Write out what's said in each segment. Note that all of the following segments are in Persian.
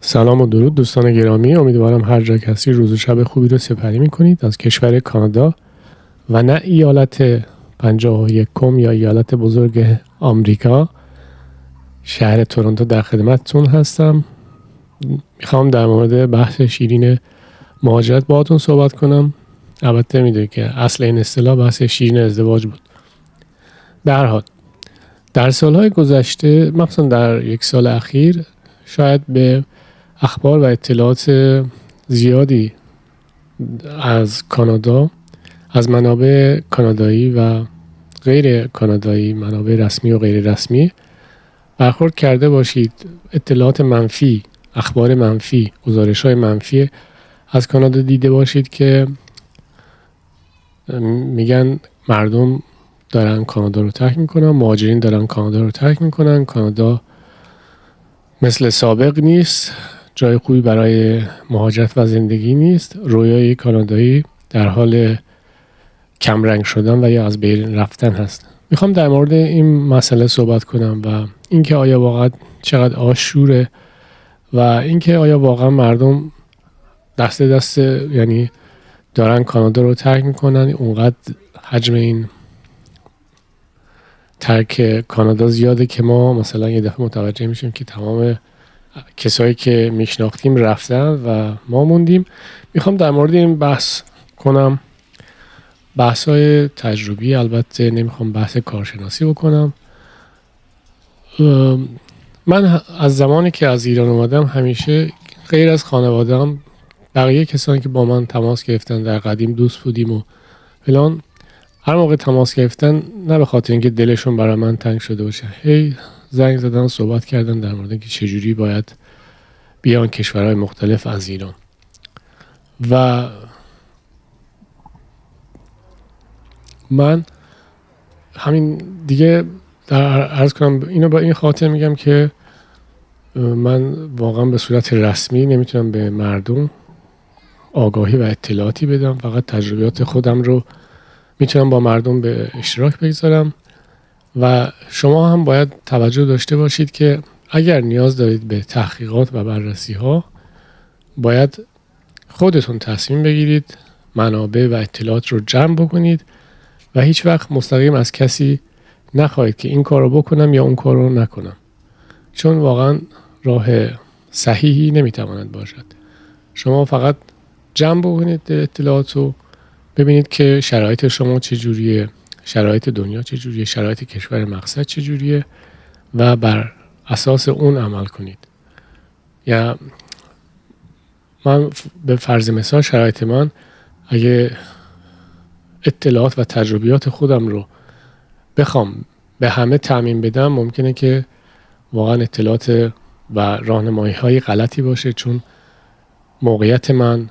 سلام و درود دوستان گرامی، امیدوارم هر جا که هستی روز و شب خوبی رو سپری میکنید. از کشور کانادا و نه ایالت 51 یا ایالت بزرگ آمریکا، شهر تورنتو در خدمتتون هستم. میخوام در مورد بحث شیرین مهاجرت باهاتون صحبت کنم. البته میدونید که اصل این اصطلاح بحث شیرین ازدواج بود. به هر حال در سالهای گذشته، مخصوصا در یک سال اخیر، شاید به اخبار و اطلاعات زیادی از کانادا، از منابع کانادایی و غیر کانادایی، منابع رسمی و غیر رسمی برخورد کرده باشید. اطلاعات منفی، اخبار منفی، گزارش‌های منفی از کانادا دیده باشید که میگن مردم دارن کانادا رو ترک میکنن، مهاجرین دارن کانادا رو ترک میکنن، کانادا مثل سابق نیست، جای خوبی برای مهاجرت و زندگی نیست، رویای کانادایی در حال کمرنگ شدن و یا از بین رفتن هست. میخوام در مورد این مسئله صحبت کنم و اینکه آیا واقعا چقدر آشوره و اینکه آیا واقعا مردم دست یعنی دارن کانادا رو ترک میکنن. اونقدر حجم این ترک کانادا زیاده که ما مثلا یه دفعه متوجه میشیم که تمام کسایی که میشناختیم رفتن و ما موندیم. میخوام در مورد این بحث کنم، بحث‌های تجربی، البته نمیخوام بحث کارشناسی بکنم. من از زمانی که از ایران اومدم همیشه غیر از خانواده‌ام، بقیه کسانی که با من تماس گرفتن در قدیم دوست بودیم و فلان، هر موقع تماس گرفتن نه به خاطر اینکه دلشون برای من تنگ شده باشه، هی زنگ زدن و صحبت کردن در مورد اینکه چجوری باید بیان کشورهای مختلف از ایران. و من همین دیگه عرض کنم اینو با این خاطر میگم که من واقعا به صورت رسمی نمیتونم به مردم آگاهی و اطلاعاتی بدم، فقط تجربیات خودم رو میتونم با مردم به اشتراک بگذارم. و شما هم باید توجه داشته باشید که اگر نیاز دارید به تحقیقات و بررسی ها، باید خودتون تصمیم بگیرید، منابع و اطلاعات رو جمع بکنید و هیچ وقت مستقیم از کسی نخواهید که این کار رو بکنم یا اون کار رو نکنم، چون واقعا راه صحیحی نمیتواند باشد. شما فقط جمع بکنید اطلاعات رو، ببینید که شرایط شما چجوریه، شرایط دنیا چجوریه، شرایط کشور مقصد چجوریه و بر اساس اون عمل کنید. یا من به فرض مثال شرایط من، اگه اطلاعات و تجربیات خودم رو بخوام به همه تعمیم بدم، ممکنه که واقعا اطلاعات و راهنمایی های غلطی باشه، چون موقعیت من،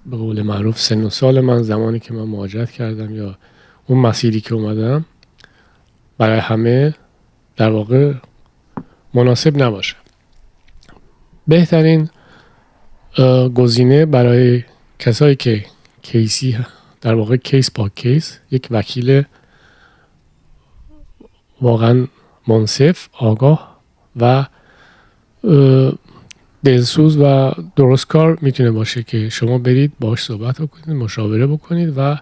به قول معروف سن و سال من، زمانی که من مهاجرت کردم یا اون مسیری که اومدم، برای همه در واقع مناسب نباشه. بهترین گزینه برای کسایی که کیسی، در واقع کیس با کیس، یک وکیل واقعا منصف، آگاه و دلسوز و درستکار میتونه باشه که شما برید باهاش صحبت بکنید، مشاوره بکنید و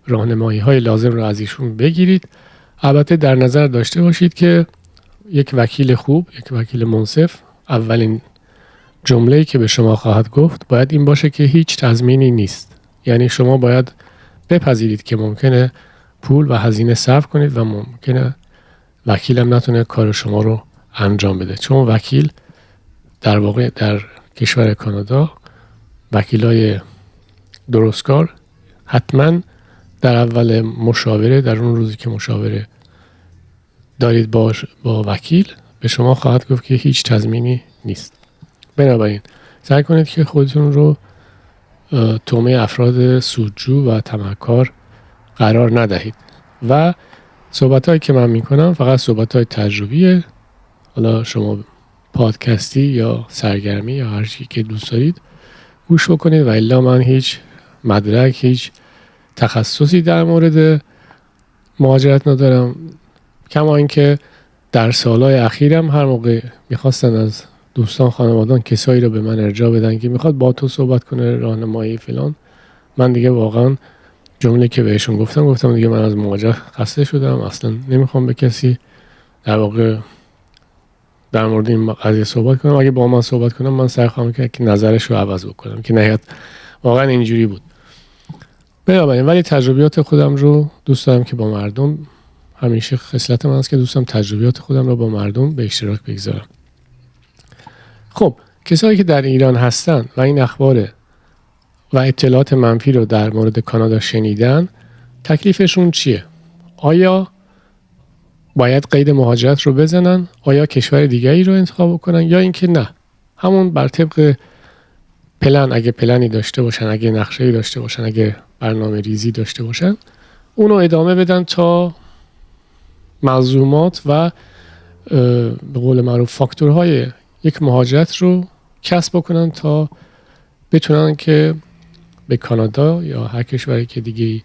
راهنمایی های لازم رو از ایشون بگیرید. البته در نظر داشته باشید که یک وکیل خوب، یک وکیل منصف، اولین جمله‌ای که به شما خواهد گفت باید این باشه که هیچ تضمینی نیست. یعنی شما باید بپذیرید که ممکنه پول و هزینه صرف کنید و ممکنه وکیلم نتونه کار شما رو انجام بده، چون وکیل در واقع در کشور کانادا، وکیلای درستکار حتما در اول مشاوره، در اون روزی که مشاوره دارید با وکیل، به شما خواهد گفت که هیچ تضمینی نیست. بنابراین سعی کنید که خودتون رو تومه افراد سودجو و طمعکار قرار ندهید و صحبت‌هایی که من میکنم فقط صحبت‌های تجربیه. حالا شما پادکستی یا سرگرمی یا هر چیزی که دوست دارید گوش بکنید، و الا من هیچ مدرک، هیچ تخصصی در مورد مهاجرت ندارم. کما اینکه در سالهای اخیرم هر موقع میخواستن از دوستان، خانوادان کسایی رو به من ارجاع بدن که میخواد با تو صحبت کنه، راهنمایی فلان. من دیگه واقعا جمله که بهشون گفتم دیگه من از مواجهه خسته شدم، اصلا نمیخوام به کسی در واقع در مورد این قضیه صحبت کنم. اگه با من صحبت کنم من سعی خواهم کرد که نظرش رو عوض بکنم که نهایت واقعا اینجوری بود. بنابراین ولی تجربیات خودم رو دوست دارم که با مردم، همیشه خصلت من است که دوستم تجربیات خودم رو با مردم به اشتراک بگذارم. خب کسایی که در ایران هستن و این اخبار و اطلاعات منفی رو در مورد کانادا شنیدن، تکلیفشون چیه؟ آیا باید قید مهاجرت رو بزنن؟ آیا کشور دیگری رو انتخاب کنن؟ یا اینکه نه، همون بر طبق پلن، اگه پلنی داشته باشن، اگه نقشه‌ای داشته باشن، اگه برنامه ریزی داشته باشن، اونو ادامه بدن تا ملزومات و به قول معروف فاکتورهای یک مهاجرت رو کسب بکنن تا بتونن که به کانادا یا هر کشوری که دیگه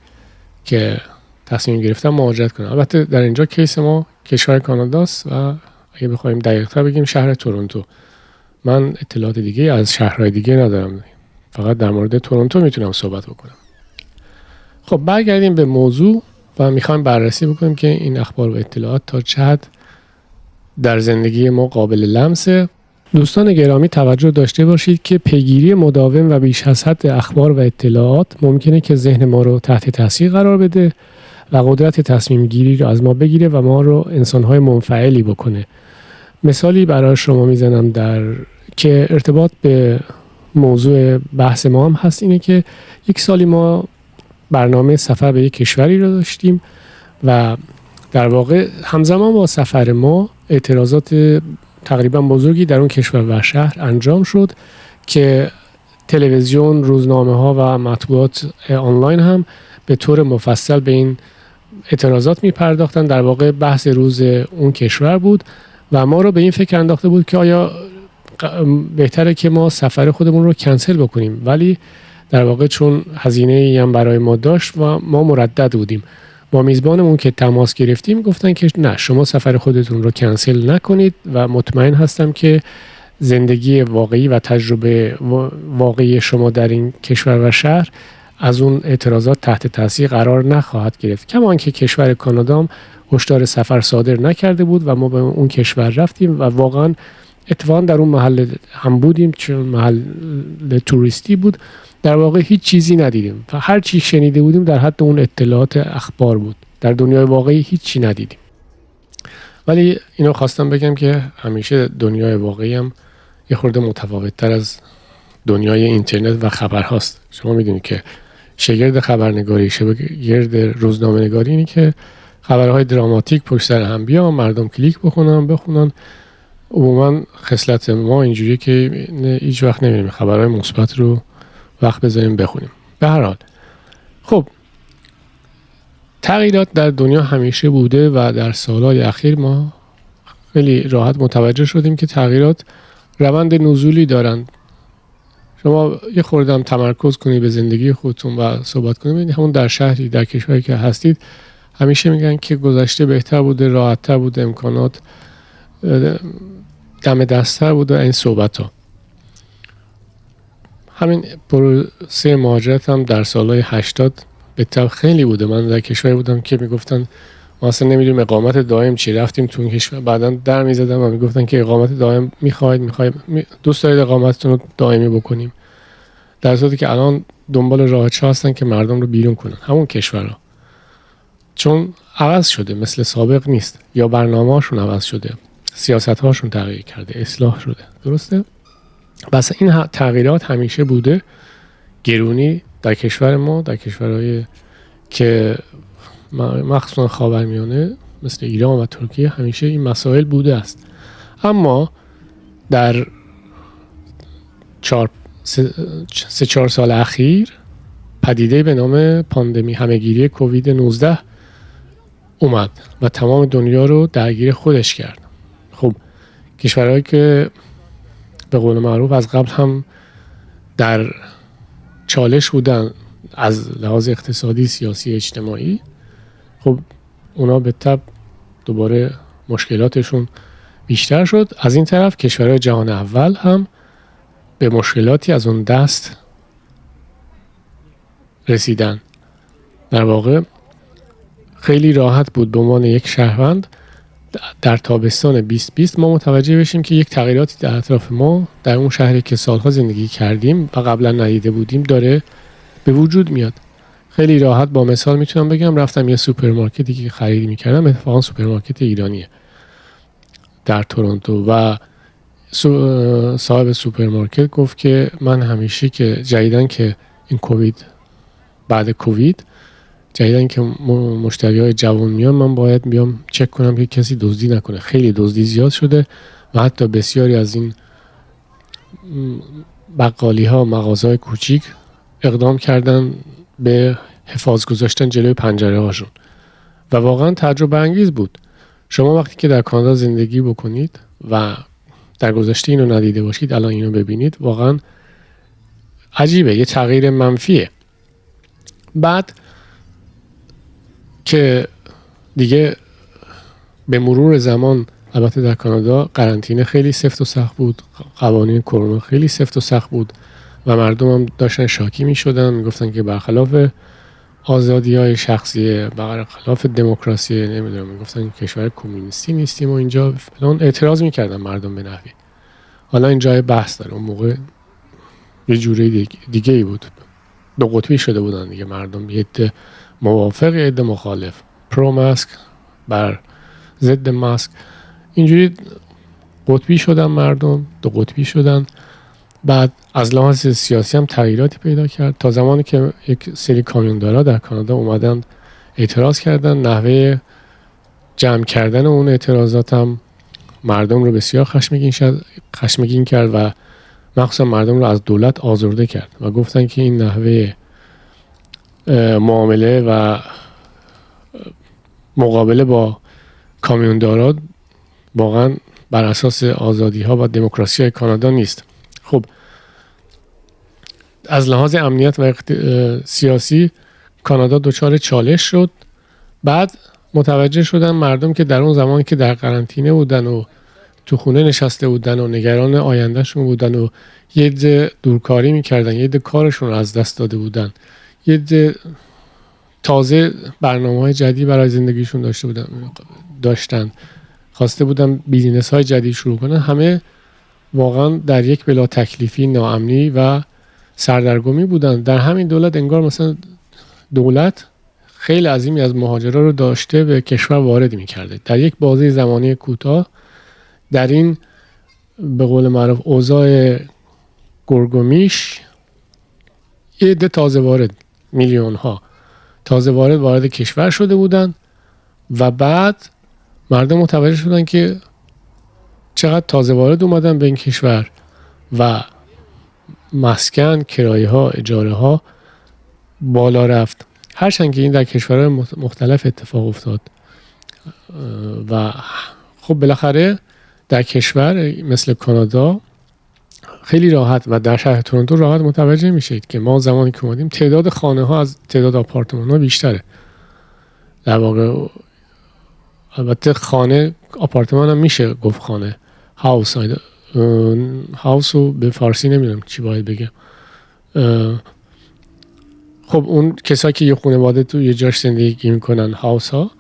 که تصمیم گرفتن مهاجرت کنن. البته در اینجا کیس ما کشور کاناداست و اگه بخوایم دقیق‌تر بگیم شهر تورنتو. من اطلاعات دیگه از شهرهای دیگه ندارم، فقط در مورد تورنتو میتونم صحبت بکنم. خب برگردیم به موضوع و میخوایم بررسی بکنیم که این اخبار و اطلاعات تا چه حد در زندگی ما قابل لمسه. دوستان گرامی توجه داشته باشید که پیگیری مداوم و بیش از حد اخبار و اطلاعات ممکنه که ذهن ما رو تحت تاثیر قرار بده و قدرت تصمیم گیری رو از ما بگیره و ما رو انسان‌های منفعلی بکنه. مثالی برای شما میزنم در که ارتباط به موضوع بحث ما هم هست، اینه که یک سالی ما برنامه سفر به یک کشوری رو داشتیم و در واقع همزمان با سفر ما اعتراضات تقریبا بزرگی در اون کشور و شهر انجام شد که تلویزیون، روزنامه ها و مطبوعات آنلاین هم به طور مفصل به این اعتراضات می پرداختن. در واقع بحث روز اون کشور بود و ما رو به این فکر انداخته بود که آیا بهتره که ما سفر خودمون رو کنسل بکنیم، ولی در واقع چون هزینه‌ای هم برای ما داشت و ما مردد بودیم. با میزبانمون که تماس گرفتیم گفتن که نه، شما سفر خودتون رو کنسل نکنید و مطمئن هستم که زندگی واقعی و تجربه واقعی شما در این کشور و شهر از اون اعتراضات تحت تاثیر قرار نخواهد گرفت. کما اینکه کشور کانادا هم هشدار سفر صادر نکرده بود و ما به اون کشور رفتیم و واقعا اتفاقا در اون محل هم بودیم چون محل توریستی بود. در واقع هیچ چیزی ندیدیم و هر چی شنیده بودیم در حد اون اطلاعات اخبار بود. در دنیای واقعی هیچ چی ندیدیم. ولی اینو خواستم بگم که همیشه دنیای واقعی هم یه خورده متفاوت‌تر از دنیای اینترنت و خبر هاست. شما میدونید که شگرد خبرنگاری، شگرد روزنامه نگاری اینی که خبرهای دراماتیک پشت سر هم بیان، مردم کلیک بخونن. عموما خصلت ما اینجوریه که هیچ وقت نمیریم خبرهای مثبت رو وقت بذاریم بخونیم. به هر حال خب تغییرات در دنیا همیشه بوده و در سالهای اخیر ما خیلی راحت متوجه شدیم که تغییرات روند نزولی دارند. شما یه خورده هم تمرکز کنید به زندگی خودتون و صحبت کنید، همون در شهری در کشوری که هستید همیشه میگن که گذشته بهتر بوده، راحت‌تر بوده، امکانات دم دست‌تر بوده، این صحبت ها. همین پروسه مهاجرت هم در سالهای 80 به طب خیلی بوده. من در کشوری بودم که میگفتن ما اصلا نمیدونیم اقامت دائم چی، رفتیم تو اون کشور بعداً در میزدم و میگفتن که اقامت دائم میخواید دوست دارید اقامتتون رو دائمی بکنیم، در صورتی که الان دنبال راه چه هستن که مردم رو بیرون کنن همون کشورها، چون عوض شده، مثل سابق نیست، یا برنامه‌هاشون عوض شده، سیاست‌هاشون تغییر کرده، اصلاح شده. درسته؟ بس این تغییرات همیشه بوده. گرونی در کشور ما، در کشورهای که مخصوصا خاورمیانه مثل ایران و ترکیه همیشه این مسائل بوده است. اما در 3-4 سال اخیر پدیده به نام پاندمی همهگیری کووید 19 اومد و تمام دنیا رو درگیر خودش کرد. خب کشورهایی که به قول معروف از قبل هم در چالش بودن از لحاظ اقتصادی، سیاسی، اجتماعی، خب اونا به تبع دوباره مشکلاتشون بیشتر شد. از این طرف کشورهای جهان اول هم به مشکلاتی از اون دست رسیدن. در واقع خیلی راحت بود به عنوان یک شهروند در تابستان 2020 ما متوجه بشیم که یک تغییراتی در اطراف ما در اون شهری که سالها زندگی کردیم و قبلا ندیده بودیم داره به وجود میاد. خیلی راحت با مثال میتونم بگم رفتم یه سوپرمارکتی که خرید میکردم، اتفاقا سوپرمارکت ایرانیه در تورنتو، و صاحب سوپرمارکت گفت که من همیشه که جدیدن که این کووید، بعد کووید جدیدن که مشتریای جوان میان، من باید بیام چک کنم که کسی دزدی نکنه. خیلی دزدی زیاد شده و حتی بسیاری از این بقالی ها، مغازهای کوچیک اقدام کردن به حفاظ گذاشتن جلوی پنجره هاشون و واقعا تجربه انگیز بود. شما وقتی که در کانادا زندگی بکنید و در گذشته اینو ندیده باشید، الان اینو ببینید، واقعا عجیبه، یه تغییر منفیه. بعد که دیگه به مرور زمان، البته در کانادا قرنطینه خیلی سفت و سخت بود، قوانین کرونا خیلی سفت و سخت بود و مردم هم داشتن شاکی می شدن، می گفتن که برخلاف آزادی های شخصیه، برخلاف دموکراسی، نمیدونم، می گفتن کشور کمونیستی نیستیم و اینجا فلان، اعتراض می کردن مردم به نحوی. حالا این جای بحث داره، اون موقع یه جوری دیگه ای بود، دو قطبی شده بودن دیگه مردم، یه عده موافق، یه عده مخالف، پرو ماسک بر ضد ماسک، اینجوری قطبی شدن مردم، دو قطبی شدن. بعد از لحاظ سیاسی هم تغییراتی پیدا کرد تا زمانی که یک سری کامیوندارا در کانادا اومدن اعتراض کردن. نحوه جمع کردن اون اعتراضات هم مردم رو بسیار خشمگین کرد و مخصوصا مردم رو از دولت آزرده کرد و گفتن که این نحوه معامله و مقابله با کامیوندارا واقعا بر اساس آزادی ها و دموکراسی های کانادا نیست. خب از لحاظ امنیت و سیاسی کانادا دچار چالش شد. بعد متوجه شدن مردم که در اون زمانی که در قرنطینه بودن و تو خونه نشسته بودن و نگران آیندهشون بودن و یه عده دورکاری میکردن، یه عده کارشون رو از دست داده بودن، یه عده تازه برنامه‌های جدید برای زندگیشون داشتن، خواسته بودن بیزینس های جدید شروع کنن، همه واقعا در یک بلا تکلیفی، ناامنی و سردرگمی بودن. در همین دولت انگار مثلا دولت خیلی عظیمی از مهاجرا رو داشته به کشور وارد می‌کرده در یک بازه زمانی کوتاه. در این به قول معروف اوضاع گرگومیش، یه عده تازه وارد، میلیون ها تازه وارد کشور شده بودن و بعد مردم متوجه شدن که چقدر تازه وارد اومدن به این کشور و مسکن، کرایه ها، اجاره ها بالا رفت. هرچند که این در کشورهای مختلف اتفاق افتاد و خب بالاخره در کشور مثل کانادا خیلی راحت و در شهر تورنتو راحت متوجه میشید که ما زمانی که اومدیم تعداد خانه ها از تعداد آپارتمان ها بیشتره. در واقع البته خانه، آپارتمان هم میشه گفت خانه، هاوس رو به فارسی نمیدونم چی باید بگم. خب اون کسایی که یه خانواده تو یه جاش زندگی میکنن، هاوس ها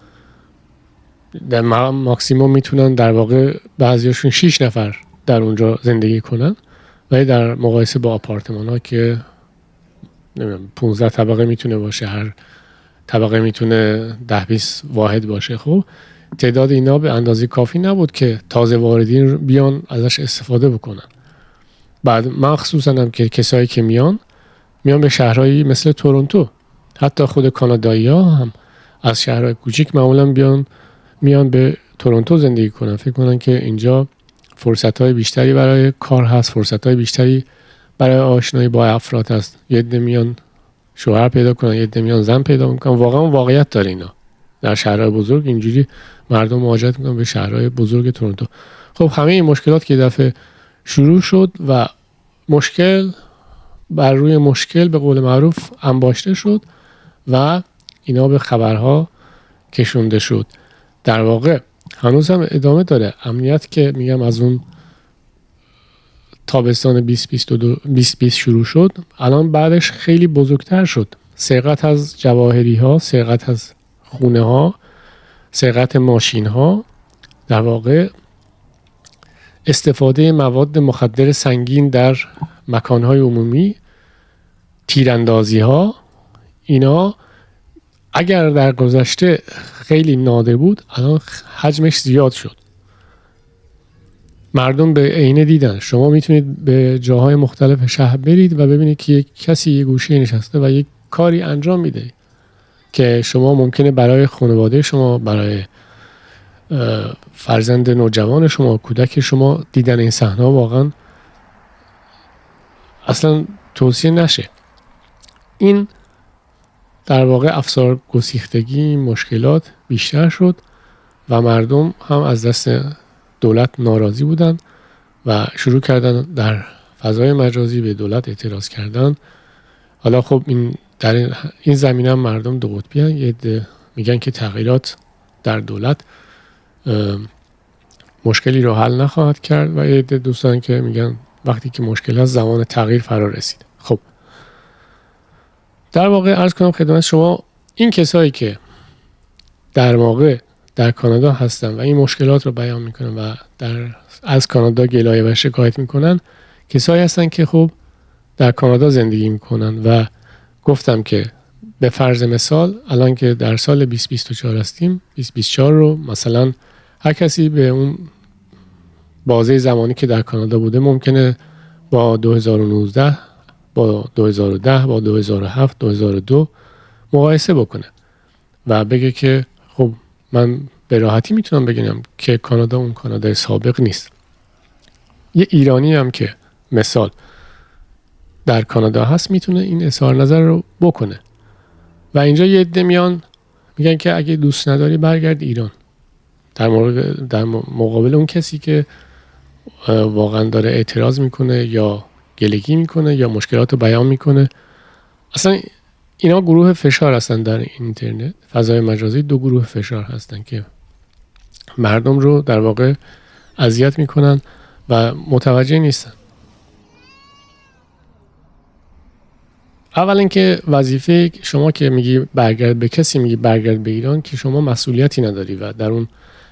در ماکسیموم میتونن در واقع بعضیاشون 6 نفر در اونجا زندگی کنن، ولی در مقایسه با آپارتمان ها که نمیدونم 15 طبقه میتونه باشه، هر طبقه میتونه 10-20 واحد باشه، خب تعداد اینا به اندازه کافی نبود که تازه واردین بیان ازش استفاده بکنن. بعد مخصوصا هم که کسایی که میان به شهرهایی مثل تورنتو، حتی خود کانادایی ها هم از شهرهای کوچیک معمولا میان به تورنتو زندگی کنن، فکر کنن که اینجا فرصت‌های بیشتری برای کار هست، فرصت‌های بیشتری برای آشنایی با افراد هست. یه عده میان شوهر پیدا کنن، یه عده میان زن پیدا میکنن. واقعا واقعیت داره اینا. در شهرهای بزرگ اینجوری مردم مهاجرت میکنن به شهرهای بزرگ تورنتو. خب همه این مشکلات که دفعه شروع شد و مشکل بر روی مشکل به قول معروف انباشته شد و اینا به خبرها کشونده شد. در واقع هنوز هم ادامه داره. امنیت که میگم از اون تابستان 2020 شروع شد، الان بعدش خیلی بزرگتر شد. سرقت از جواهری ها، سرقت از خونه ها، سرقت ماشین ها، در واقع استفاده مواد مخدر سنگین در مکانهای عمومی، تیراندازی ها، اینا اگر در گذشته خیلی نادر بود، الان حجمش زیاد شد. مردم به عینه دیدن. شما میتونید به جاهای مختلف شهر برید و ببینید که یک کسی یه گوشه نشسته و یک کاری انجام میده که شما ممکنه برای خانواده شما، برای فرزند نوجوان شما، کودک شما، دیدن این صحنه واقعا اصلا توصیه نشه. این در واقع افسار گسیختگی، مشکلات بیشتر شد و مردم هم از دست دولت ناراضی بودن و شروع کردن در فضای مجازی به دولت اعتراض کردن. حالا خب در این زمینه هم مردم دو قطبی هستند. یه عده میگن که تغییرات در دولت مشکلی رو حل نخواهد کرد و یه عده دوستان که میگن وقتی که مشکل هست زمان تغییر فرا رسید. خب در واقع عرض کنم خدمت شما، این کسایی که در واقع در کانادا هستن و این مشکلات رو بیان میکنن و از کانادا گلایه و شکایت میکنن، کسایی هستن که خب در کانادا زندگی میکنن و گفتم که به فرض مثال الان که در سال 2024 هستیم، 2024 رو مثلا هر کسی به اون بازه زمانی که در کانادا بوده ممکنه با 2019 با 2010 با 2007 2002 مقایسه بکنه و بگه که خب من به راحتی میتونم بگم که کانادا اون کانادای سابق نیست. یه ایرانی هم که مثال در کانادا هست میتونه این اظهار نظر رو بکنه و اینجا یه عده میان میگن که اگه دوست نداری برگرد ایران، در مقابل اون کسی که واقعا داره اعتراض میکنه یا گلگی میکنه یا مشکلات رو بیان میکنه. اصلا اینا گروه فشار هستن در اینترنت، فضای مجازی. دو گروه فشار هستن که مردم رو در واقع اذیت میکنن و متوجه نیستن. اول اینکه وظیفه شما که میگی برگرد، به کسی میگی برگرد به ایران که شما مسئولیتی نداری و در اون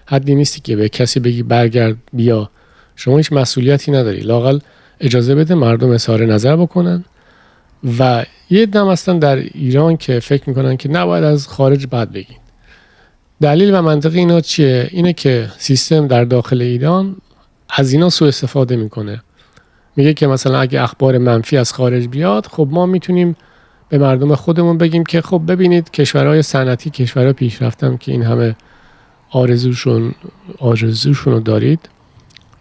حدی نیستی که به کسی بگی برگرد بیا. شما هیچ مسئولیتی نداری، لااقل اجازه بده مردم اظهار نظر بکنن. و یه دم هستن در ایران که فکر میکنن که نباید از خارج بد بگین. دلیل و منطق اینا چیه؟ اینه که سیستم در داخل ایران از اینا سوء استفاده میکنه. میگه که مثلا اگه اخبار منفی از خارج بیاد، خب ما میتونیم به مردم خودمون بگیم که خب ببینید کشورهای صنعتی، کشورهای پیشرفته‌ام که این همه آرزوشون رو دارید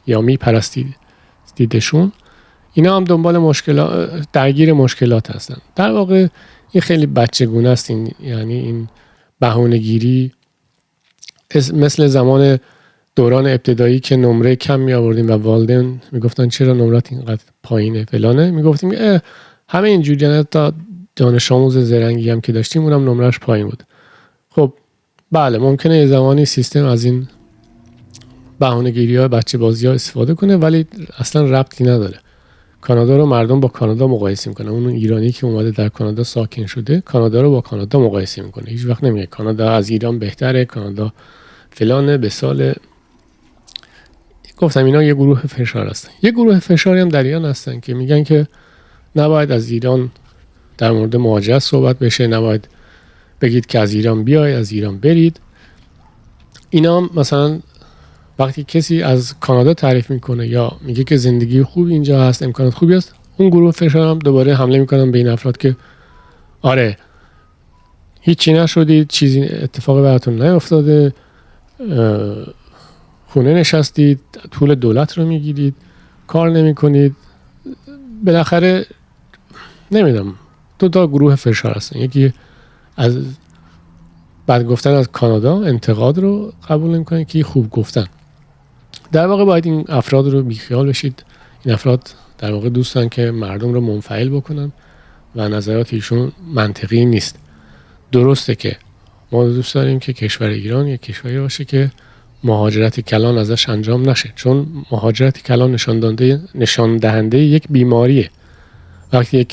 یا میپرستید دیدشون، اینا هم دنبال مشکلات، درگیر مشکلات هستن. در واقع این خیلی بچگونه است. یعنی این بهانه‌گیری مثل زمان دوران ابتدایی که نمره کم می آوردیم و والدین میگفتن چرا نمرات اینقدر پایینه فلانه، میگفتیم همه اینجوریه. تا دانش آموز زرنگی هم که داشتیم اونم نمرش پایین بود. خب بله، ممکنه یه زمانی سیستم از این بهانه‌گیری ها، بچه بازی ها استفاده کنه، ولی اصلا ربطی نداره. کانادا رو مردم با کانادا مقایسه میکنه. اون ایرانی که اومده در کانادا ساکن شده، کانادا رو با کانادا مقایسه میکنه. هیچ وقت نمیگه کانادا از ایران بهتره، کانادا فلانه به سال. گفتم اینا یه گروه فشار هستن. یه گروه فشاری هم در ایران هستن که میگن که نباید از ایران در مورد مهاجرت صحبت بشه، نباید بگید که از ایران بیاید، از ایران برید. اینا هم مثلا وقتی کسی از کانادا تعریف میکنه یا میگه که زندگی خوب اینجا هست، امکانات خوبی هست، اون گروه فشار هم دوباره حمله میکنن به این افراد که آره هیچی نشدید، چیزی اتفاقی براتون نیفتاده، خونه نشستید، طول دولت رو میگیرید، کار نمی کنید. بالاخره نمیدونم، دو تا گروه فشار هستن. یکی از بعد گفتن از کانادا انتقاد رو قبول نمیکنه، که خوب گفتن. در واقع باید این افراد رو بیخیال بشید. این افراد در واقع دوستن که مردم رو منفعل بکنن و نظرات ایشون منطقی نیست. درسته که ما دوست داریم که کشور ایران یک کشوری باشه که مهاجرت کلان ازش انجام نشه، چون مهاجرت کلان نشان دهنده یک بیماریه. وقتی یک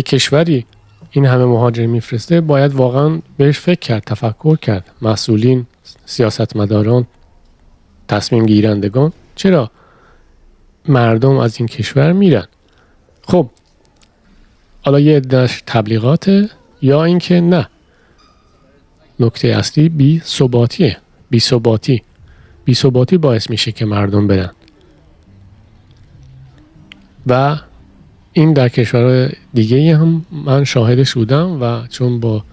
کشوری این همه مهاجر میفرسته، باید واقعا بهش فکر کرد، تفکر کرد. مسئولین، سیاستمداران، تصمیم گیرندگان، چرا مردم از این کشور میرن؟ خب حالا یه عده‌اش تبلیغاته یا اینکه نه. نکته اصلی بی ثباتی باعث میشه که مردم برن و این در کشورهای دیگه هم من شاهدش بودم و چون با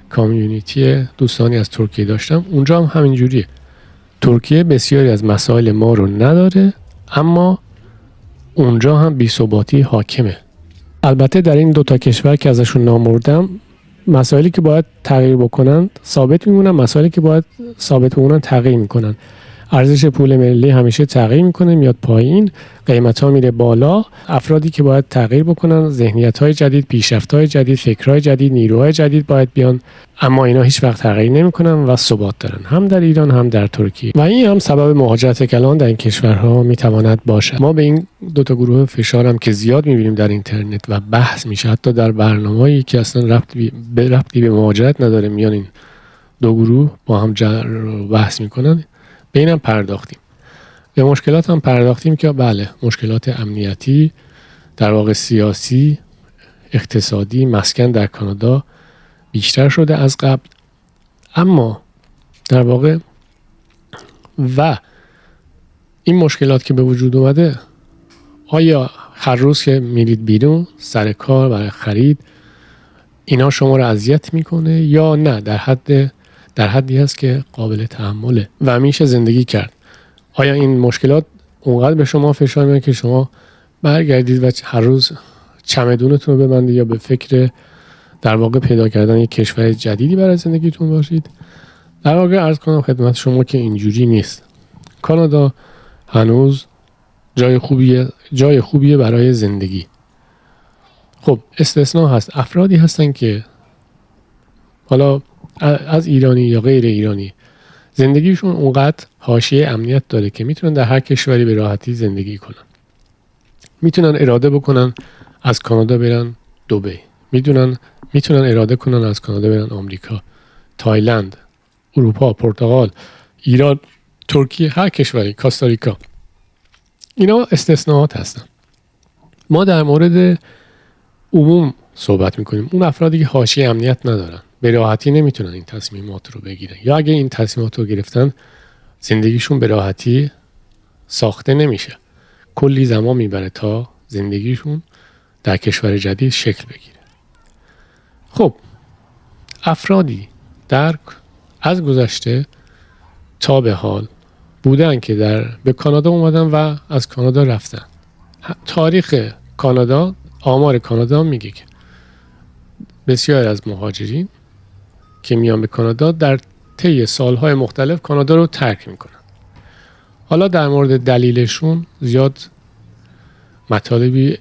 کامیونیتی دوستانی از ترکیه داشتم، اونجا هم همین جوریه. ترکیه بسیاری از مسائل ما رو نداره، اما اونجا هم بی‌ثباتی حاکمه. البته در این دوتا کشور که ازشون نام بردم، مسائلی که باید تغییر بکنن ثابت میمونن، مسائلی که باید ثابت بمونن تغییر میکنن. ارزش پول ملی همیشه تغییر میکنه، میاد پایین، قیمت‌ها میره بالا. افرادی که باید تغییر بکنن، ذهنیت‌های جدید، پیشرفت‌های جدید، فکرهای جدید، نیروهای جدید باید بیان، اما اینا هیچ وقت تغییر نمیکنن و ثبات دارن، هم در ایران هم در ترکیه. و این هم سبب مهاجرت کلان در این کشورها میتواند باشد. ما به این دو تا گروه فشارم که زیاد میبینیم در اینترنت و بحث میشه، حتی در برنامه‌ای که اصلا ربطی به مهاجرت نداره، میان این دو گروه با هم بحث میکنن. به اینم پرداختیم. به مشکلات هم پرداختیم که بله، مشکلات امنیتی، در واقع سیاسی، اقتصادی، مسکن در کانادا بیشتر شده از قبل. اما در واقع و این مشکلات که به وجود اومده، آیا هر روز که میرید بیرون سر کار برای خرید، اینا شما رو اذیت میکنه یا نه در حدی هست که قابل تحمله و میشه زندگی کرد؟ آیا این مشکلات اونقدر به شما فشار میاره که شما برگردید و هر روز چمدونتون رو ببندید یا به فکر در واقع پیدا کردن یک کشور جدیدی برای زندگیتون باشید؟ در واقع عرض کنم خدمت شما که اینجوری نیست. کانادا هنوز جای خوبیه برای زندگی. خب استثناء هست، افرادی هستن که حالا از ایرانی یا غیر ایرانی زندگیشون اونقدر حاشیه امنیت داره که میتونن در هر کشوری به راحتی زندگی کنن. میتونن اراده بکنن از کانادا برن دبی، میتونن اراده کنن از کانادا برن آمریکا، تایلند، اروپا، پرتغال، ایران، ترکیه، هر کشوری، کاستاریکا. اینا استثناءات هستن. ما در مورد عموم صحبت میکنیم. اون افرادی که حاشیه امنیت ندارن، به راحتی نمیتونن این تصمیمات رو بگیرن، یا اگه این تصمیمات رو گرفتن زندگیشون به راحتی ساخته نمیشه. کلی زمان میبره تا زندگیشون در کشور جدید شکل بگیره. خب افرادی از گذشته تا به حال بودن که به کانادا اومدن و از کانادا رفتن. تاریخ کانادا، آمار کانادا میگه که بسیار از مهاجرین که میان به کانادا در طی سالهای مختلف کانادا رو ترک میکنن. حالا در مورد دلیلشون زیاد مطالبی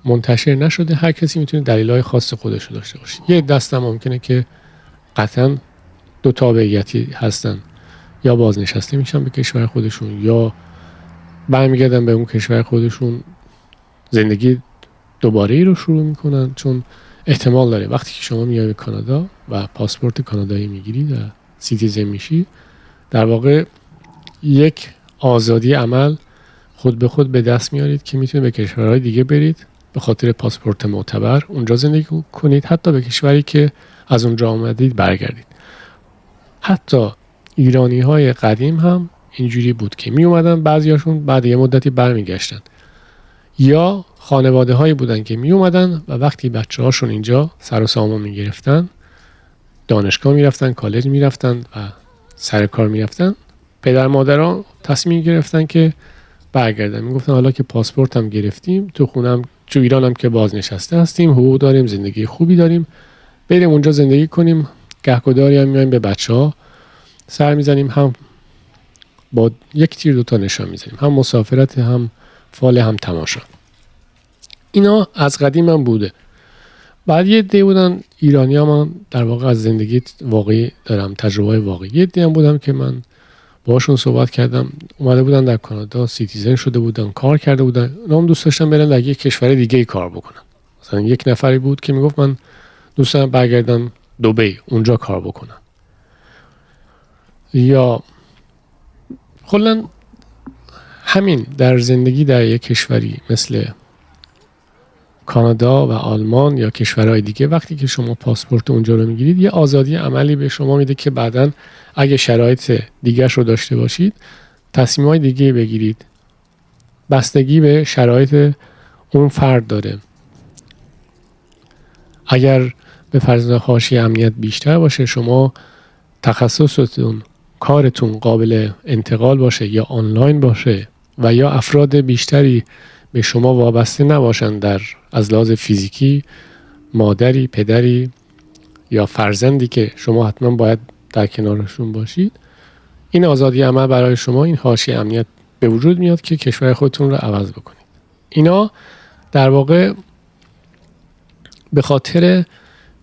منتشر نشده، هر کسی میتونه دلایل خاص خودش رو داشته باشه. یه دسته ممکنه که قطعا دو تابعیتی هستن، یا بازنشسته میشن به کشور خودشون یا برمیگردن به اون کشور خودشون، زندگی دوباره ای رو شروع میکنن. چون احتمال داره وقتی که شما میای به کانادا و پاسپورت کانادایی میگیری و سیتیزن میشی، در واقع یک آزادی عمل خود به خود به دست میارید که میتونید به کشورهای دیگه برید به خاطر پاسپورت معتبر، اونجا زندگی کنید، حتی به کشوری که از اونجا آمدید برگردید. حتی ایرانی های قدیم هم اینجوری بود که می اومدن، بعضیاشون بعد یه مدتی برمیگشتن، یا خانواده هایی بودن که می اومدن و وقتی بچه هاشون اینجا سر و سامان می گرفتن، دانشگاه می رفتن، کالج می رفتن و سر کار می رفتن، پدر مادران تصمیم گرفتن که برگردن. می گفتن حالا که پاسپورت هم گرفتیم، تو ایرانم که بازنشسته هستیم، حقوق داریم، زندگی خوبی داریم، بریم اونجا زندگی کنیم. گهگداری هم میایم به بچه ها سر میزنیم، هم با یک تیر دوتا نشان میزنیم، هم مسافرت، هم فال، هم تماشا. اینا از قدیم هم بوده. بعد یه عده بودن ایرانی ها، من در واقع از زندگی واقعی دارم، تجربه واقعی. یه عده هم بودم که من باشون صحبت کردم، اومده بودن در کانادا، سیتیزن شده بودن، کار کرده بودن، اونا هم دوست داشتن برن در یک کشور دیگه ای کار بکنن. مثلا یک نفری بود که میگفت من دوست دارم برگردم دبی اونجا کار بکنم، یا کلا همین در زندگی در یک کشوری مثل کانادا و آلمان یا کشورهای دیگه، وقتی که شما پاسپورت اونجا رو میگیرید یه آزادی عملی به شما میده که بعداً اگه شرایط دیگرش رو داشته باشید تصمیم‌های دیگه بگیرید. بستگی به شرایط اون فرد داره. اگر به فرض حاشیه امنیت بیشتر باشه، شما تخصصتون، کارتون قابل انتقال باشه یا آنلاین باشه و یا افراد بیشتری به شما وابسته نباشن در از لحاظ فیزیکی، مادری، پدری یا فرزندی که شما حتما باید در کنارشون باشید، این آزادی عمل برای شما، این حاشیه امنیت به وجود میاد که کشور خودتون رو عوض بکنید. اینا در واقع به خاطر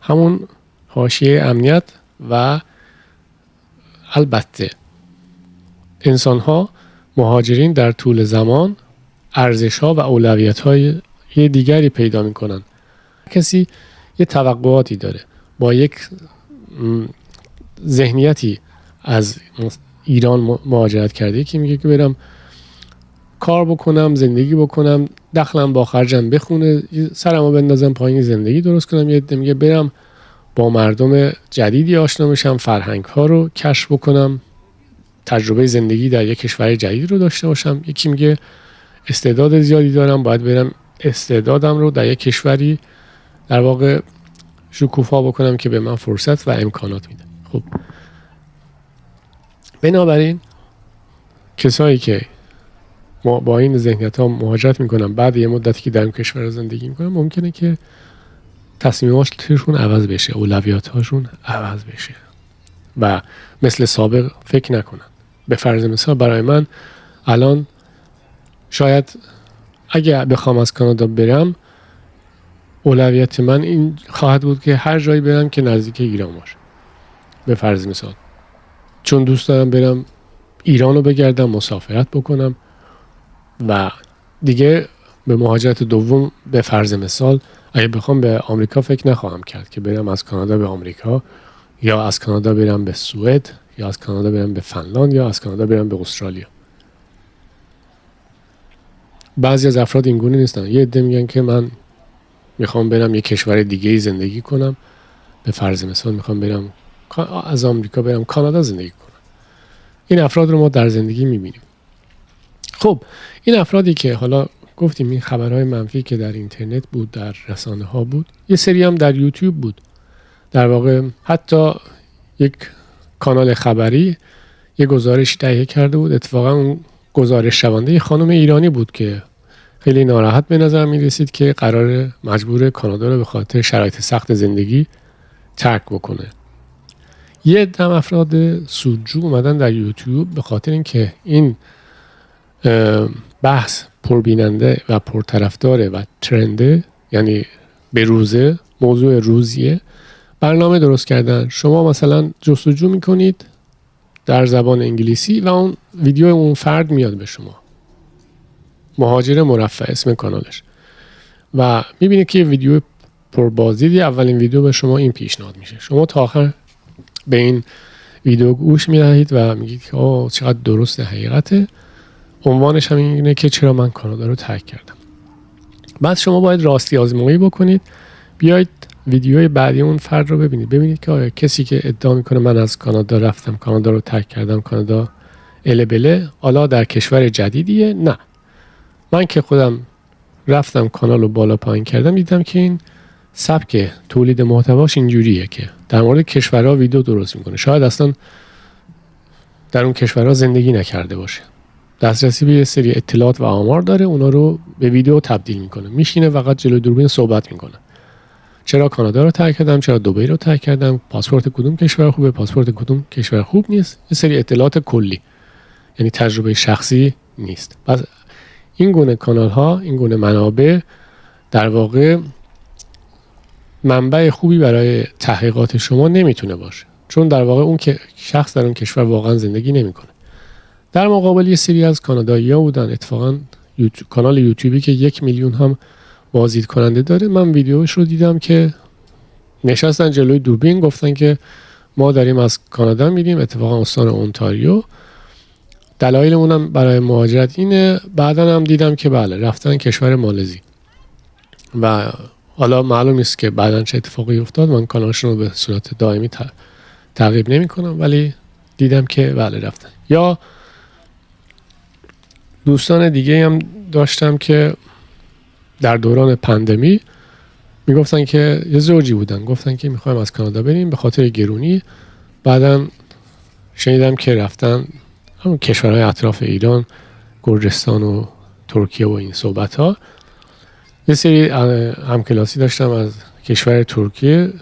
همون حاشیه امنیت و البته انسان‌ها، مهاجرین در طول زمان ارزش‌ها و اولویت‌های دیگری پیدا می‌کنن. کسی یه توقعاتی داره، با یک ذهنیتی از ایران مهاجرت کرده که میگه که برم کار بکنم، زندگی بکنم، دخلم با خرجم بخونه، سرمو بندازم پایین، زندگی درست کنم. یه عده میگه برم با مردم جدیدی آشنا بشم، فرهنگ‌ها رو کشف بکنم، تجربه زندگی در یک کشور جدید رو داشته باشم. یکی میگه استعداد زیادی دارم، باید برم استعدادم رو در یک کشوری در واقع شکوفا بکنم که به من فرصت و امکانات میده. خب بنابراین کسایی که با این ذهنیت ها مهاجرت میکنن، بعد یه مدتی که در این کشور زندگی میکنن، ممکنه که تصمیماتشون عوض بشه، اولویات هاشون عوض بشه و مثل سابق فکر نکنن. به فرض مثال برای من الان شاید اگه بخوام از کانادا برم، اولویت من این خواهد بود که هر جایی برم که نزدیک ایران باشه. به فرض مثال چون دوست دارم برم ایران رو بگردم، مسافرت بکنم و دیگه به مهاجرت دوم به فرض مثال اگه بخوام به آمریکا فکر نخواهم کرد که برم از کانادا به آمریکا، یا از کانادا برم به سوئد، یا از کانادا برم به فنلاند، یا از کانادا برم به استرالیا. بعضی از افراد این گونه نیستن. یه عده میگن که من میخوام برم یه کشور دیگه زندگی کنم، به فرض مثال میخوام برم از آمریکا برم کانادا زندگی کنم. این افراد رو ما در زندگی میبینیم. خب این افرادی که حالا گفتیم این خبرهای منفی که در اینترنت بود، در رسانه ها بود، یه سری هم در یوتیوب بود. در واقع حتی یک کانال خبری یه گزارش تهیه کرده بود. اتفاقا اون گزارش شونده یه خانم ایرانی بود که خیلی ناراحت به نظر می رسید که قرار مجبور کانادا رو به خاطر شرایط سخت زندگی ترک بکنه. یه دم افراد سودجو اومدن در یوتیوب به خاطر اینکه این بحث پربیننده و پرطرفداره و ترنده، یعنی به روزه، موضوع روزیه، برنامه درست کردن. شما مثلا جستجو میکنید در زبان انگلیسی و اون ویدیو اون فرد میاد به شما، مهاجر مرفه اسم کانالش، و میبینید که ویدیو پربازدیدی، اولین ویدیو به شما این پیشنهاد میشه. شما تا آخر به این ویدیو گوش میدهید و میگید که آه چقدر درسته، حقیقته. عنوانش هم اینه که چرا من کانادا رو ترک کردم. بعد شما باید راستی آزمایی بکنید، بیاید ویدیوی بعدی اون فرد رو ببینید که آیا کسی که ادعا میکنه من از کانادا رفتم، کانادا رو ترک کردم، کانادا البله، حالا در کشور جدیدیه؟ نه، من که خودم رفتم کانال رو بالا پایین کردم، دیدم که این سبک تولید محتواش اینجوریه که در مورد کشورها ویدیو درست میکنه. شاید اصلا در اون کشورها زندگی نکرده باشه، دسترسی به یه سری اطلاعات و آمار داره، اونا رو به ویدیو تبدیل میکنه، میشینه فقط جلوی دوربین صحبت میکنه. چرا کانادا رو ترک کردم، چرا دبی رو ترک کردم، پاسپورت کدوم کشور خوبه، پاسپورت کدوم کشور خوب نیست، یه سری اطلاعات کلی، یعنی تجربه شخصی نیست. پس این گونه کانال ها، این گونه منابع در واقع منبع خوبی برای تحقیقات شما نمیتونه باشه، چون در واقع اون که شخص در اون کشور واقعا زندگی نمیکنه. در مقابل یه سری از کانادایی‌ها بودن، اتفاقا کانال یوتیوبی که 1 میلیون هم بازدید کننده داره، من ویدیوش رو دیدم که نشستن جلوی دوربین گفتن که ما داریم از کانادا میریم اتفاقا استان اونتاریو، دلایلمون هم برای مهاجرت اینه. بعدن هم دیدم که بله رفتن کشور مالزی و حالا معلوم نیست که بعدن چه اتفاقی افتاد، من کانالشون رو به صورت دائمی تعقیب نمی کنم، ولی دیدم که بله رفتن. یا دوستان دیگه هم داشتم که در دوران پندمی میگفتن که یه زوجی بودن گفتن که میخوایم از کانادا بریم به خاطر گرونی، بعدن شنیدم که رفتن همون کشورهای اطراف ایران، گرجستان و ترکیه و این صحبت ها. یه سری همکلاسی داشتم از کشور ترکیه،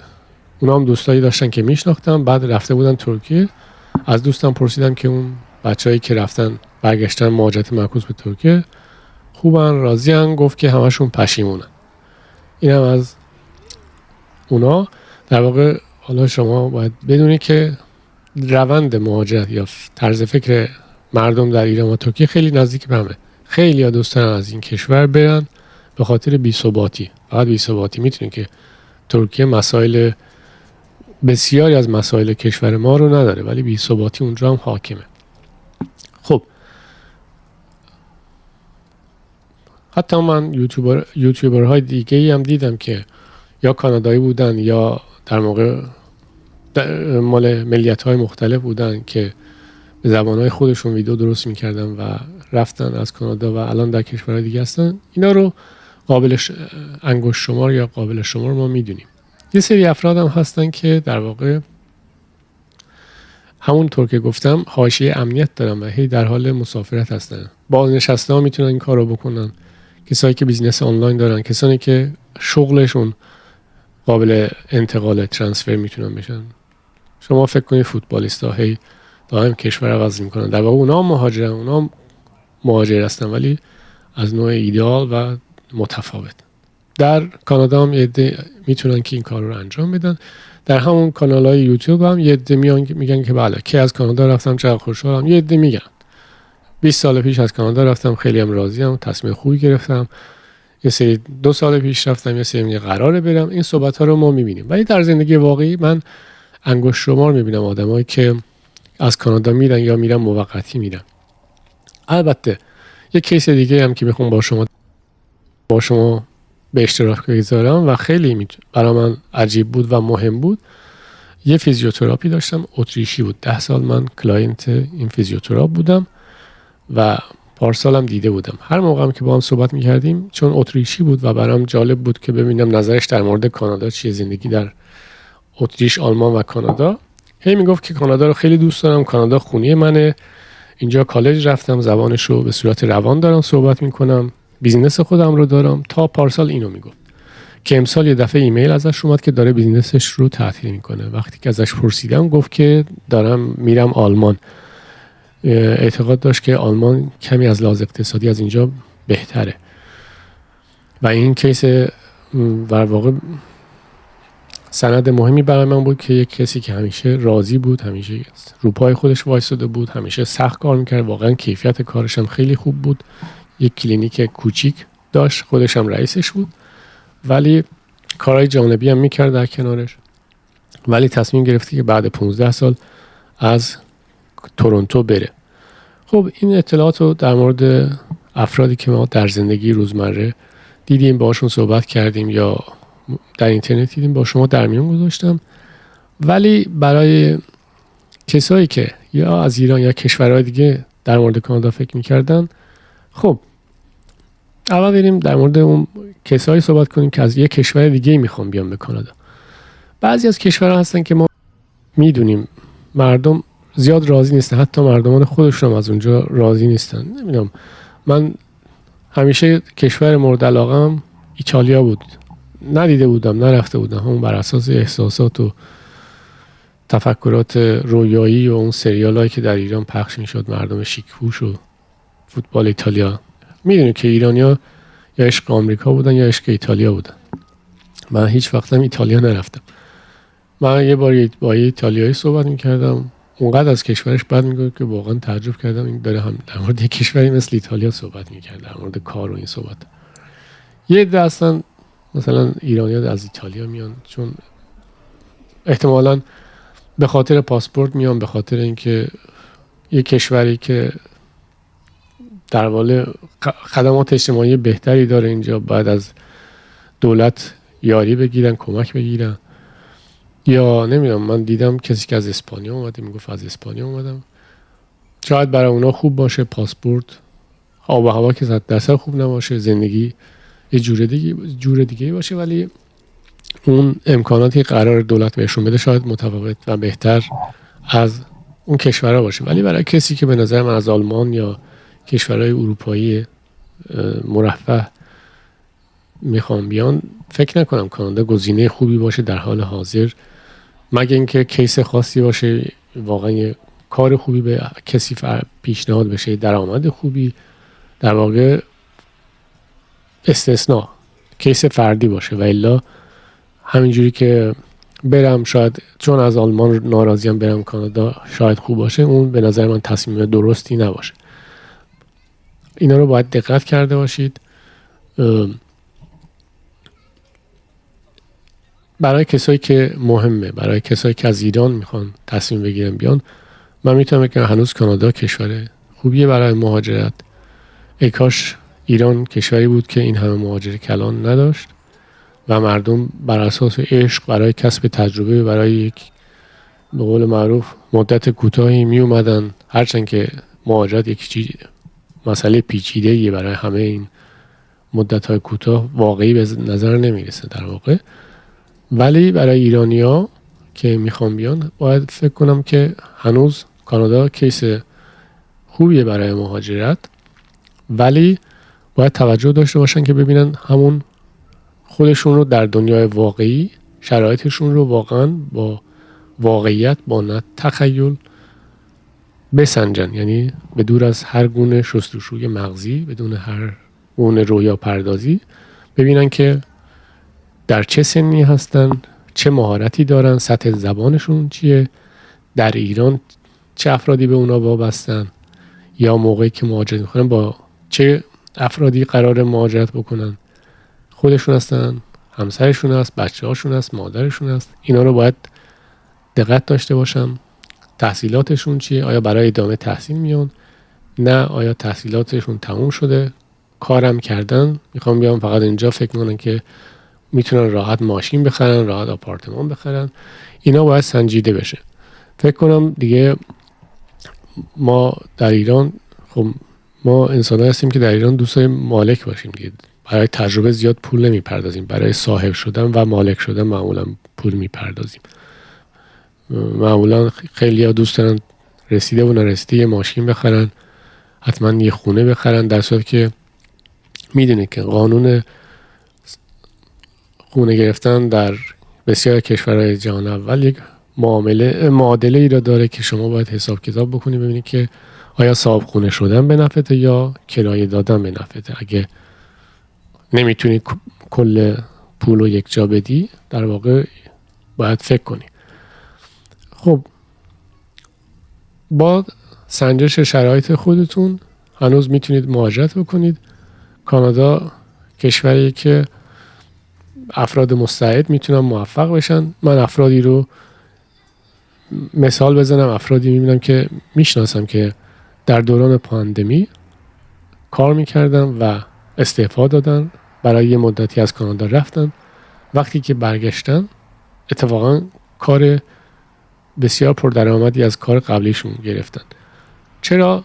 اونا هم دوستایی داشتن که میشناختم، بعد رفته بودن ترکیه. از دوستم پرسیدم که اون بچه‌هایی که رفتن برگشتن مهاجرت معکوس به ترکیه خوبن، راضین؟ گفت که همشون پشیمونن. اینم از اونا. در واقع حالا شما باید بدونید که روند مهاجرت یا طرز فکر مردم در ایران و ترکیه خیلی نزدیک به همه. خیلی ها دوست دارن از این کشور برن به خاطر بی‌ثباتی. فقط بی‌ثباتی میتونه که ترکیه مسائل بسیاری از مسائل کشور ما رو نداره، ولی بی‌ثباتی اونجا هم حاکمه. خب حتی من یوتیوبرهای دیگه‌ای هم دیدم که یا کانادایی بودن یا در موقع مال ملیت‌های مختلف بودن که به زبان‌های خودشون ویدیو درست می‌کردن و رفتن از کانادا و الان در کشورهای دیگه هستن. اینا رو قابل انگشت شمار یا قابل شمار ما می‌دونیم. یه سری افراد هم هستن که در واقع همونطور که گفتم حاشیه امنیت دارن و هی در حال مسافرت هستن. بازنشسته ها میتونن این کار رو بکنن، کسایی که بیزنس آنلاین دارن، کسانی که شغلشون قابل انتقال ترانسفر میتونن بشن. شما فکر کنید فوتبالیستا هی دائم کشور عوض میکنن، در واقع اونا مهاجرن، اونا مهاجر هستن ولی از نوع ایدئال و متفاوت. در کانادا هم یه عده میتونن که این کار رو انجام بدن. در همون کانال‌های یوتیوب هم یه عده میگن که بله که از کانادا رفتم چقدر خوشحالم. یه عده میگن 20 سال پیش از کانادا رفتم خیلی هم راضیم، تصمیم خوبی گرفتم. یه سری 2 سال پیش رفتم، یه سری میگه قراره برم. این صحبت‌ها رو ما میبینیم، ولی در زندگی واقعی من انگشت شمار میبینم آدمایی که از کانادا میرن یا میرن موقتی میرن. البته یه کیس دیگه هم که میخوام با شما به اشتراک بگذارم و خیلی برای من عجیب بود و مهم بود. یه فیزیوتراپی داشتم اتریشی بود، 10 سال من کلاینت این فیزیوتراپ بودم و پارسالم دیده بودم. هر موقع هم که با هم صحبت میکردیم چون اتریشی بود و برام جالب بود که ببینم نظرش در مورد کانادا چیه، زندگی در اتریش، آلمان و کانادا. هی میگفت که کانادا رو خیلی دوست دارم، کانادا خونه منه، اینجا کالج رفتم، زبانش رو به صورت روان دارم صحبت میکنم، بیزینس خودم رو دارم. تا پارسال اینو میگفت که امسال یه دفعه ایمیل ازش اومد که داره بیزینسش رو تعطیل میکنه. وقتی که ازش پرسیدم گفت که دارم میرم آلمان. اعتقاد داشت که آلمان کمی از لحاظ اقتصادی از اینجا بهتره و این کیس در واقع سند مهمی برای من بود که یک کسی که همیشه راضی بود، همیشه رو پای خودش وایساده بود، همیشه سخت کار میکرد، واقعا کیفیت کارش هم خیلی خوب بود، یک کلینیک کوچیک داشت، خودش هم رئیسش بود، ولی کارهای جانبی هم میکرد در کنارش، ولی تصمیم گرفتی که بعد 15 سال از تورنتو بره. خب این اطلاعات رو در مورد افرادی که ما در زندگی روزمره دیدیم، باشون صحبت کردیم یا در اینترنت دیدیم با شما در میون گذاشتم. ولی برای کسایی که یا از ایران یا کشورهای دیگه در مورد کانادا فکر میکردن، خب اول بریم در مورد اون کسایی صحبت کنیم که از یک کشور دیگه میخوان بیان به کانادا. بعضی از کشورها هستن که ما میدونیم مردم زیاد راضی نیستن، حتی مردمان خودشون هم از اونجا راضی نیستن. نمیدونم، من همیشه کشور مورد علاقه‌ام ایتالیا بود، ندیده بودم، نرفته بودم، همون بر اساس احساسات و تفکرات رویایی و اون سریالایی که در ایران پخش میشد، مردم شیک‌پوش و فوتبال ایتالیا. میدونی که ایرانیا یا عشق آمریکا بودن یا عشق ایتالیا بودن. من هیچ وقتم ایتالیا نرفتم. من یه بار با یه ایتالیایی صحبت میکردم، اونقدر از کشورش بد میگه که واقعا تعجب کردم این داره هم در مورد کشوری مثل ایتالیا صحبت میکرد، در مورد کار و این صحبت. یه عده هستن مثلا ایرانی‌ها از ایتالیا میان، چون احتمالاً به خاطر پاسپورت میان، به خاطر اینکه یه کشوری که در واقع خدمات اجتماعی بهتری داره اینجا، بعد از دولت یاری بگیرن، کمک بگیرن. یا نمیدونم، من دیدم کسی که از اسپانیا اومده میگفت از اسپانیا اومدم، شاید برای اونا خوب باشه پاسپورت، آب و هوا که 100% خوب نباشه، زندگی یه جور دیگه باشه، ولی اون امکاناتی قرار دولت بهشون بده شاید متفاوت و بهتر از اون کشورها باشه. ولی برای کسی که به نظر من از آلمان یا کشورهای اروپایی مرفه میخوام بیان، فکر نکنم کانادا گزینه خوبی باشه در حال حاضر، مگه اینکه کیس خاصی باشه، واقعا یه کار خوبی به کسی پیشنهاد بشه، درآمد خوبی، در واقع استثناء کیس فردی باشه. و الا همینجوری که برم شاید چون از آلمان ناراضیم برم کانادا شاید خوب باشه، اون به نظر من تصمیم درستی نباشه. اینا رو باید دقت کرده باشید. برای کسایی که مهمه، برای کسایی که از ایران میخوان تصمیم بگیرن بیان، من میتونم بگم هنوز کانادا کشور خوبیه برای مهاجرت. ای کاش ایران کشوری بود که این همه مهاجر کلان نداشت و مردم بر اساس عشق برای کسب تجربه، برای یک به قول معروف مدت کوتاهی می اومدن، هرچند که مهاجرت یک مسئله پیچیده‌ایه برای همه این مدت‌های کوتاه واقعی به نظر نمیرسه در واقع. ولی برای ایرانی‌ها که میخوان بیان باید فکر کنم که هنوز کانادا کیس خوبیه برای مهاجرت، ولی باید توجه داشته باشن که ببینن همون خودشون رو در دنیای واقعی، شرایطشون رو واقعا با واقعیت، با نه تخیل بسنجن. یعنی به دور از هر گونه شستشوی مغزی، بدون هر گونه رویا پردازی، ببینن که در چه سنی هستن، چه مهارتی دارن، سطح زبانشون چیه، در ایران چه افرادی به اونا وابستن، یا موقعی که مهاجرت میکنن با چه افرادی قرار مهاجرت بکنن، خودشون هستن، همسرشون هست، بچه هاشون هست، مادرشون هست. اینا رو باید دقت داشته باشم. تحصیلاتشون چیه، آیا برای ادامه تحصیل میان، نه آیا تحصیلاتشون تموم شده، کارم کردن، میخوام بیام فقط اینجا فکر میکنن که میتونن راحت ماشین بخرن، راحت آپارتمان بخرن. اینا باید سنجیده بشه. فکر کنم دیگه ما در ایران، خب ما انسان‌ها هستیم که در ایران دوستای مالک باشیم دیگه، برای تجربه زیاد پول نمیپردازیم، برای صاحب شدن و مالک شدن معمولا پول میپردازیم. معمولا خیلی ها دوست دارن رسیده و نرسیده یه ماشین بخرن، حتما یه خونه بخرن، در صورتی که میدونی که قانون خونه گرفتن در بسیار کشورهای جهان اول یک معادله ای را داره که شما باید حساب کتاب بکنی، ببینی که آیا صاحب خونه شدن به نفعته یا کرایه دادن به نفعته. اگه نمیتونی کل پول رو یک جا بدی، در واقع باید فکر کنی. خب با سنجش شرایط خودتون هنوز میتونید مهاجرت بکنید. کانادا کشوری که افراد مستعد میتونن موفق بشن. من افرادی رو مثال بزنم، افرادی میبینم که میشناسم که در دوران پاندمی کار میکردن و استعفا دادن، برای یه مدتی از کانادا رفتن، وقتی که برگشتن اتفاقا کار بسیار پردرآمدی از کار قبلیشون گرفتن. چرا؟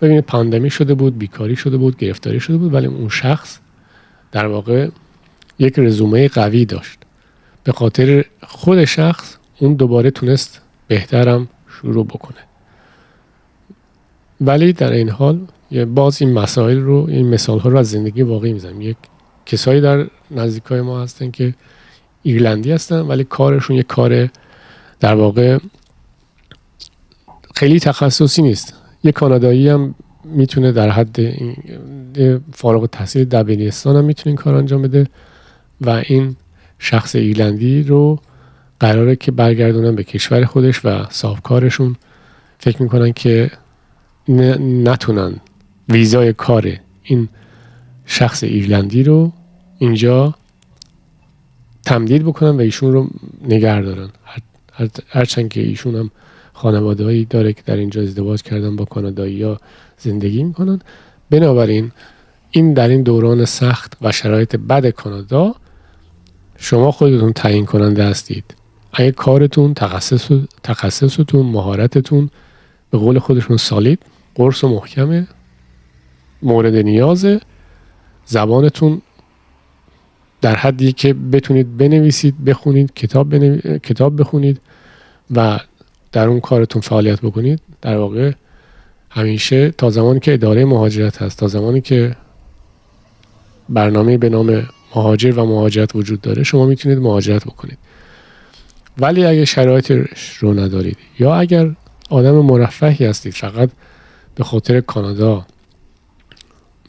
ببینید پاندمی شده بود، بیکاری شده بود، گرفتاری شده بود، ولی اون شخص در واقع یک رزومه قوی داشت. به خاطر خود شخص اون دوباره تونست بهترم شروع بکنه. ولی در این حال باز این مسائل رو، این مثال ها رو از زندگی واقعی میزنم. یک کسایی در نزدیکای ما هستن که ایرلندی هستن ولی کارشون یک کار در واقع خیلی تخصصی نیست. یک کانادایی هم میتونه در حد فارغ التحصیل دبیرستان هم میتونه این کار انجام بده و این شخص ایرلندی رو قراره که برگردونن به کشور خودش و صاحب کارشون فکر میکنن که نتونن ویزای کار این شخص ایرلندی رو اینجا تمدید بکنن و ایشون رو نگه دارن، هرچند که ایشون هم خانواده‌ای داره که در اینجا ازدواج کردن با کانادایی‌ها زندگی میکنن. بنابراین این در این دوران سخت و شرایط بد کانادا شما خودتون تعیین کننده هستید. اگه کارتون، تخصصتون، مهارتتون به قول خودشون سالید، قرص و محکمه، مورد نیازه، زبانتون در حدی که بتونید بنویسید، بخونید، کتاب بخونید و در اون کارتون فعالیت بکنید، در واقع همیشه تا زمانی که اداره مهاجرت هست، تا زمانی که برنامه به نام مهاجر و مهاجرت وجود داره، شما میتونید مهاجرت بکنید. ولی اگه شرایط رو ندارید یا اگر آدم مرفهی هستید فقط به خاطر کانادا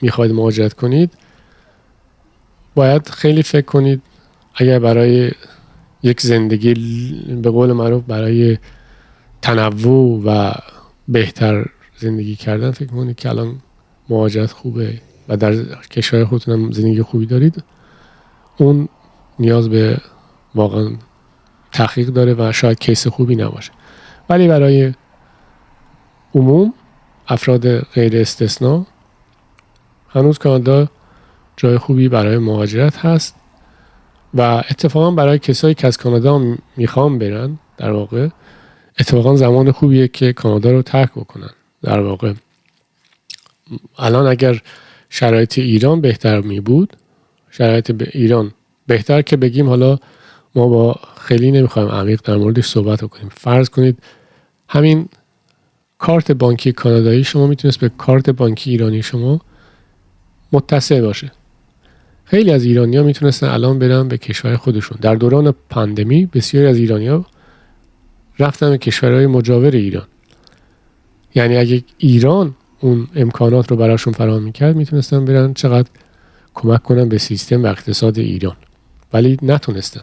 میخواید مهاجرت کنید، باید خیلی فکر کنید. اگر برای یک زندگی به قول معروف برای تنوع و بهتر زندگی کردن فکر کنید که الان مهاجرت خوبه و در کشور خودتون هم زندگی خوبی دارید، اون نیاز به واقعا تحقیق داره و شاید کیس خوبی نباشه. ولی برای عموم افراد غیر استثنا هنوز کانادا جای خوبی برای مهاجرت هست و اتفاقا برای کسایی که از کانادا میخوان برن، در واقع اتفاقا زمان خوبیه که کانادا رو ترک بکنن. در واقع الان اگر شرایط ایران بهتر می بود، شرایط ایران بهتر که بگیم، حالا ما با خیلی نمیخوایم عمیق در موردش صحبت کنیم. فرض کنید همین کارت بانکی کانادایی شما میتونست به کارت بانکی ایرانی شما متصل باشه. خیلی از ایرانی‌ها میتونستن الان برن به کشور خودشون. در دوران پاندمی بسیاری از ایرانی‌ها رفتن به کشورهای مجاور ایران. یعنی اگه ایران اون امکانات رو براشون فراهم میکرد، میتونستن برن چقدر کمک کنن به سیستم و اقتصاد ایران، ولی نتونستن.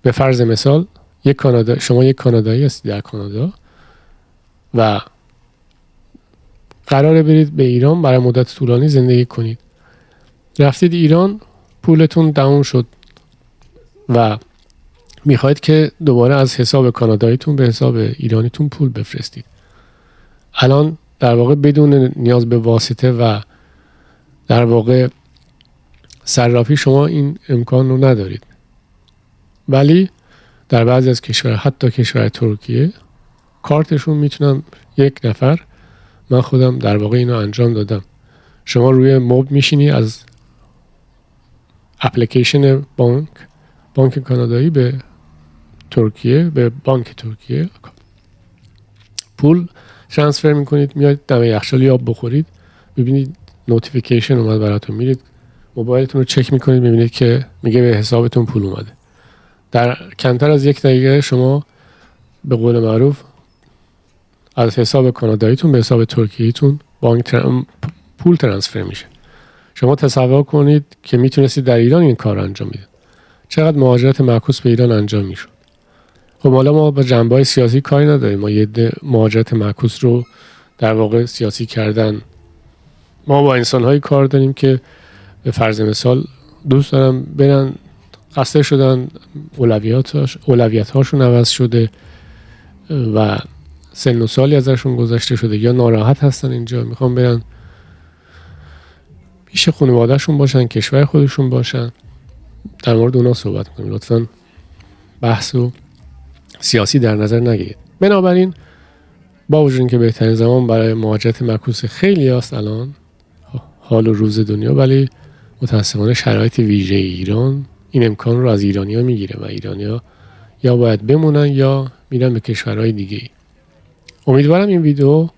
به فرض مثال شما یک کانادایی هستید در کانادا و قراره برید به ایران برای مدت طولانی زندگی کنید. رفتید ایران، پولتون تموم شد و میخواید که دوباره از حساب کاناداییتون به حساب ایرانیتون پول بفرستید. الان در واقع بدون نیاز به واسطه و در واقع صرافی شما این امکان رو ندارید. ولی در بعضی از کشور، حتی کشور ترکیه، کارتشون میتونم یک نفر، من خودم در واقع اینو انجام دادم، شما روی موب میشینی از اپلیکیشن بانک کانادایی به ترکیه، به بانک ترکیه پول ترانسفر میکنید، میاد دم یخچال آب بخورید، ببینید نوتیفیکیشن اومد براتون، میرید موبایلتون رو چک میکنید، میبینید که میگه به حسابتون پول اومده. در کمتر از یک دقیقه شما به قول معروف از حساب کاناداییتون به حساب ترکیه‌تون پول ترانسفر میشه. شما تصور کنید که میتونستید در ایران این کار انجام بدید، چقدر مهاجرت معکوس به ایران انجام میشد. خب حالا ما با جنبه‌های سیاسی کاری نداریم، ما یه مهاجرت معکوس رو در واقع سیاسی کردن. ما با انسان‌هایی کار داریم که به فرض مثال دوست دارن برن، خسته شدن، اولویت‌هاشون عوض شده و سن و سالی ازشون گذشته شده یا ناراحت هستن اینجا، میخوان برن پیش خانواده‌شون باشن، کشور خودشون باشن. در مورد اونا صحبت کنیم، لطفاً بحث و سیاسی در نظر نگیرید. بنابراین با وجود اینکه بهترین زمان برای مهاجرت معکوس خیلی هست الان حال و روز دنیا، ولی متاسفانه شرایط ویژه ایران این امکان رو از ایرانی‌ها میگیره و ایرانی‌ها یا باید بمونن یا میرن به کشورهای دیگه. امیدوارم این ویدیو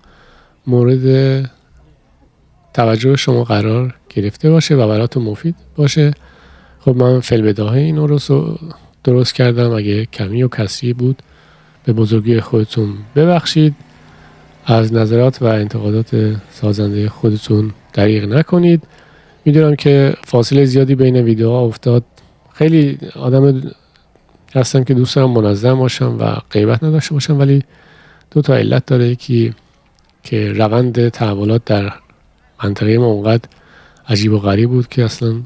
مورد توجه شما قرار گرفته باشه و براتون مفید باشه. خب من فی‌البداهه اینو رو درست کردم، اگه کمی و کسری بود به بزرگی خودتون ببخشید. از نظرات و انتقادات سازنده خودتون دریغ نکنید. میدونم که فاصله زیادی بین ویدیوها افتاد، خیلی آدم هستم که دوست دارم منظم باشم و غیبت نداشته باشم، ولی دو تا علت داره. یکی که روند تحولات در منطقه ما اونقدر عجیب و غریب بود که اصلا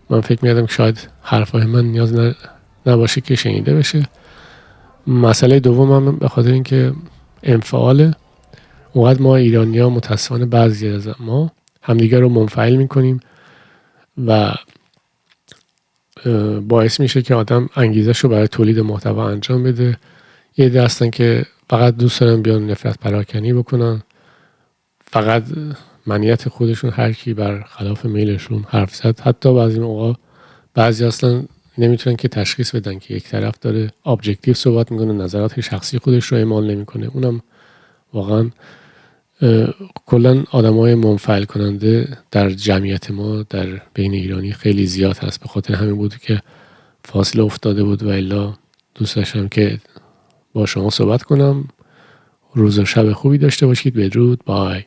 من فکر می‌کردم که شاید حرفای من نیاز نباشه که شنیده بشه. مسئله دوم هم به خاطر اینکه انفعال اونقدر ما ایرانی‌ها متأسفانه بعضی از ما همدیگر رو منفعل میکنیم و باعث میشه که آدم انگیزش رو برای تولید محتوا انجام بده. یه عده هستن که فقط دوست دارن بیان نفرت پراکنی بکنن، فقط منیت خودشون هر کی بر خلاف میلشون حرف زد. حتی بعضی موقع بعضی اصلا نمیتونن که تشخیص بدن که یک طرف داره ابجکتیو صحبت میکنه، نظرات شخصی خودش رو اعمال نمیکنه. اونم واقعا کلا آدمای منفعل کننده در جمعیت ما در بین ایرانی خیلی زیاد هست. به خاطر همین بود که فاصله افتاده بود و الا دوست داشتم که با شما صحبت کنم. روز و شب خوبی داشته باشید. بدرود. بای.